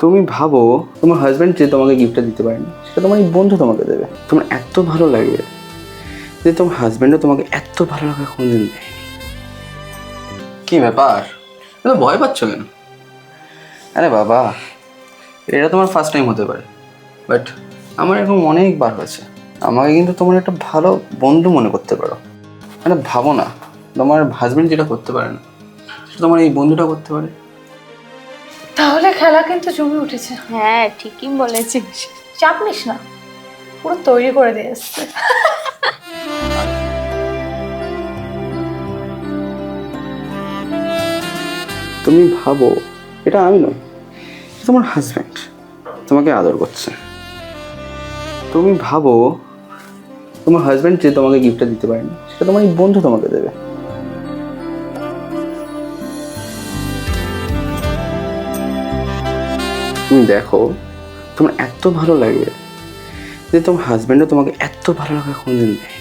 তুমি ভাবো তোমার হাজব্যান্ড যে তোমাকে গিফটটা দিতে পারেনি সেটা তোমার এই বন্ধু তোমাকে দেবে। তোমার এত ভালো লাগবে যে তোমার হাজব্যান্ডও তোমাকে এত ভালো লাগা কোনোদিন দেয়নি। কি ব্যাপার, এত ভয় পাচ্ছ কেন? আরে বাবা, এটা তোমার ফার্স্ট টাইম হতে পারে, বাট আমার এরকম অনেকবার হয়েছে। আমাকে কিন্তু তোমার একটা ভালো বন্ধু মনে করতে পারো। মানে ভাবো না, তোমার হাজব্যান্ড যেটা করতে পারে না সেটা তোমার এই বন্ধুটা করতে পারে। তাহলে খেলা কিন্তু জমে উঠেছে। হ্যাঁ ঠিকই বলেছিস। চাপ নিস না, পুরো তৈরি করে দিয়ে এসছে। তুমি ভাবো, এটা আমি নই, এটা তোমার হাজব্যান্ড তোমাকে আদর করছে। তুমি ভাবো তোমার হাজব্যান্ড যে তোমাকে গিফটটা দিতে পারেনি সেটা তোমার এই বন্ধু তোমাকে দেবে। তুমি দেখো, তোমার এত ভালো লাগবে যে তোমার হাজব্যান্ডও তোমাকে এত ভালো লাগা কোনোদিন দেয়।